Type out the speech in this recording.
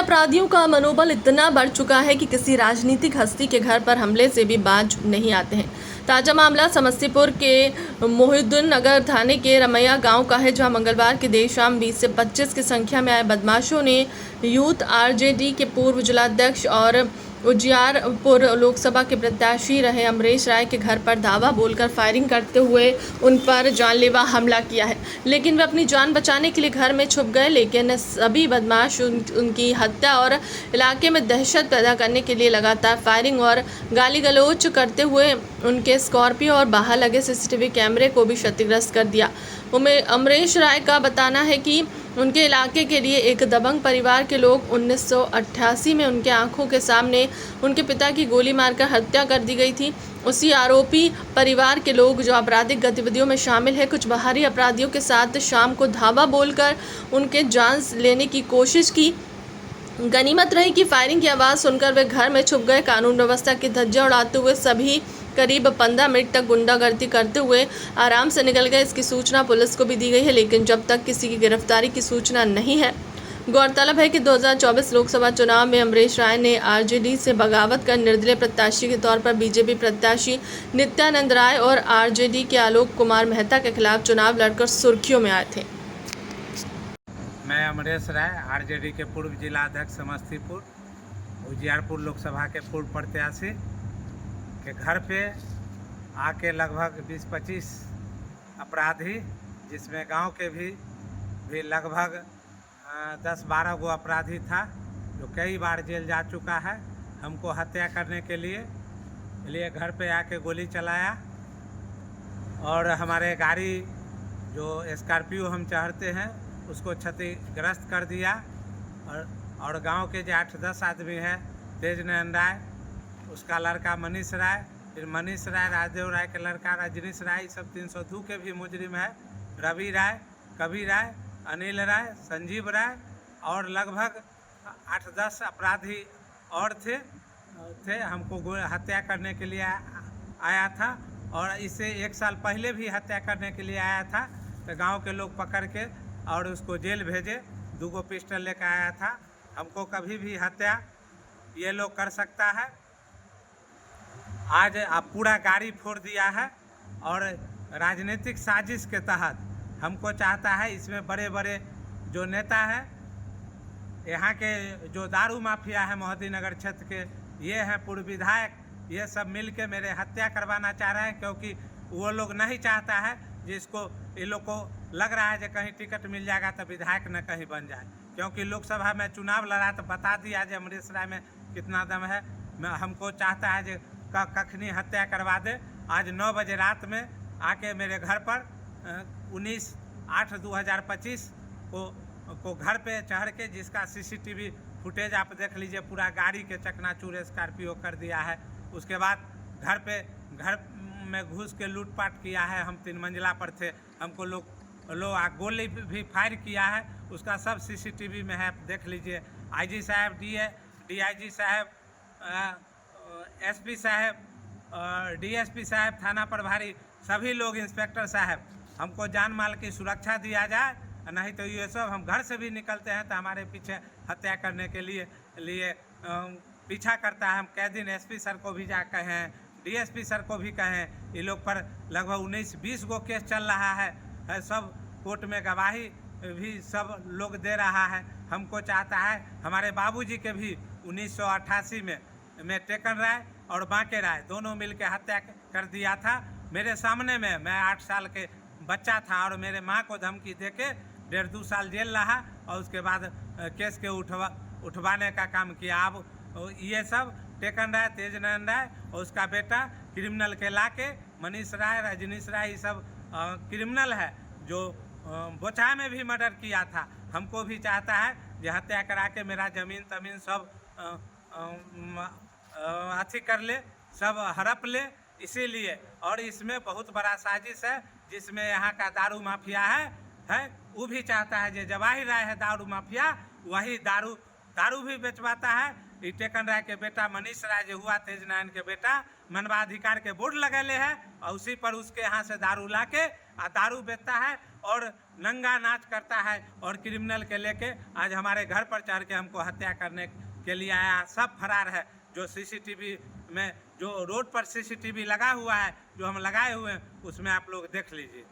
अपराधियों का मनोबल इतना बढ़ चुका है कि किसी राजनीतिक हस्ती के घर पर हमले से भी बाज नहीं आते हैं। ताजा मामला समस्तीपुर के मोहिउद्दीन नगर थाने के रमैया गांव का है, जहां मंगलवार की देर शाम 20 से 25 की संख्या में आए बदमाशों ने यूथ आरजेडी के पूर्व जिलाध्यक्ष और उजियारपुर लोकसभा के प्रत्याशी रहे अमरीश राय के घर पर धावा बोलकर फायरिंग करते हुए उन पर जानलेवा हमला किया है। लेकिन वे अपनी जान बचाने के लिए घर में छुप गए, लेकिन सभी बदमाश उनकी हत्या और इलाके में दहशत पैदा करने के लिए लगातार फायरिंग और गाली गलौज करते हुए उनके स्कॉर्पियो और बाहर लगे सीसीटीवी कैमरे को भी क्षतिग्रस्त कर दिया। अमरीश राय का बताना है कि उनके इलाके के लिए एक दबंग परिवार के लोग 1988 में उनके आंखों के सामने उनके पिता की गोली मारकर हत्या कर दी गई थी। उसी आरोपी परिवार के लोग जो आपराधिक गतिविधियों में शामिल है, कुछ बाहरी अपराधियों के साथ शाम को धावा बोलकर उनके जान लेने की कोशिश की। गनीमत रही कि फायरिंग की आवाज़ सुनकर वे घर में छुप गए। कानून व्यवस्था की धज्जियां उड़ाते हुए सभी करीब 15 मिनट तक गुंडागर्दी करते हुए आराम से निकल गए। इसकी सूचना पुलिस को भी दी गई है, लेकिन जब तक किसी की गिरफ्तारी की सूचना नहीं है। गौरतलब है कि 2024 लोकसभा चुनाव में अमरीश राय ने आरजेडी से बगावत कर निर्दलीय प्रत्याशी के तौर पर बीजेपी प्रत्याशी नित्यानंद राय और आरजेडी के आलोक कुमार मेहता के खिलाफ चुनाव लड़कर सुर्खियों में आए थे। मैं अमरीश राय, आरजेडी के पूर्व जिला अध्यक्ष समस्तीपुर, उजियारपुर लोकसभा के पूर्व प्रत्याशी के घर पे आके लगभग 20-25 अपराधी, जिसमें गांव के भी लगभग 10-12 गो अपराधी था, जो कई बार जेल जा चुका है, हमको हत्या करने के लिए घर पे आके गोली चलाया और हमारे गाड़ी जो स्कॉर्पियो हम चढ़ते हैं उसको क्षतिग्रस्त कर दिया। और गांव के जो 8-10 आदमी हैं, तेजनयन राय, उसका लड़का मनीष राय, फिर मनीष राय, राजदेव राय के लड़का रजनीश राय, सब 302 के भी मुजरिम है, रवि राय, कवि राय, अनिल राय, संजीव राय और लगभग 8-10 अपराधी और थे हमको हत्या करने के लिए आया था। और इससे 1 साल पहले भी हत्या करने के लिए आया था, तो गांव के लोग पकड़ के और उसको जेल भेजे। 2 गो पिस्टल लेकर आया था। हमको कभी भी हत्या ये लोग कर सकता है। आज आप पूरा गाड़ी फोड़ दिया है और राजनीतिक साजिश के तहत हमको चाहता है। इसमें बड़े बड़े जो नेता हैं, यहाँ के जो दारू माफिया है मोहद्दी नगर क्षेत्र के, ये हैं पूर्व विधायक, ये सब मिल के मेरे हत्या करवाना चाह रहे हैं, क्योंकि वो लोग नहीं चाहता है जिसको ये लोग को लग रहा है कि कहीं टिकट मिल जाएगा तो विधायक न कहीं बन जाए, क्योंकि लोकसभा में चुनाव लड़ा तो बता दिया जो अमरीश राय में कितना दम है। हमको चाहता है जो कखनी हत्या करवा दे। आज 9 बजे रात में आके मेरे घर पर 19/8/2025 को घर पे चढ़ के, जिसका सीसीटीवी फुटेज आप देख लीजिए, पूरा गाड़ी के चकनाचूर स्कॉर्पियो कर दिया है। उसके बाद घर में घुस के लूटपाट किया है। हम 3 मंजिला पर थे, हमको लोग गोली भी फायर किया है, उसका सब सीसीटीवी में है, देख लीजिए। आईजी साहब, डीआईजी साहब, एसपी साहब, डीएसपी साहब, थाना प्रभारी, सभी लोग, इंस्पेक्टर साहब, हमको जान माल की सुरक्षा दिया जाए, नहीं तो ये सब हम घर से भी निकलते हैं तो हमारे पीछे हत्या करने के लिए पीछा करता है। हम कई दिन एसपी सर को भी जा कहे हैं, डीएसपी सर को भी कहें। ये लोग पर लगभग 19-20 गो केस चल रहा है, सब कोर्ट में गवाही भी सब लोग दे रहा है। हमको चाहता है, हमारे बाबूजी के भी 1988 में टेकन राय और बांके राय दोनों मिलकर हत्या कर दिया था। मेरे सामने में मैं 8 साल के बच्चा था और मेरे माँ को धमकी देके 1.5-2 साल जेल रहा और उसके बाद केस के उठवाने का काम किया। अब ये सब टेकन राय, तेजनयन राय और उसका बेटा क्रिमिनल के लाके, मनीष राय, रजनीश राय, ये सब क्रिमिनल है, जो बोचा में भी मर्डर किया था। हमको भी चाहता है जो हत्या करा के मेरा ज़मीन तमीन सब अथी कर ले, सब हड़प ले, इसीलिए। और इसमें बहुत बड़ा साजिश है, जिसमें यहाँ का दारू माफिया है वो भी चाहता है जो जवाहिर राय है दारू माफिया, वही दारू भी बेचवाता है। ई टेकन राय के बेटा मनीष राय जो हुआ तेज नारायण के बेटा मानवाधिकार के बोर्ड लगेले है और उसी पर उसके यहाँ से दारू ला के दारू बेचता है और नंगा नाच करता है और क्रिमिनल के लेके आज हमारे घर पर चढ़ के हमको हत्या करने के लिए आया। सब फरार है। जो सीसीटीवी में जो रोड पर सीसीटीवी लगा हुआ है जो हम लगाए हुए हैं उसमें आप लोग देख लीजिए।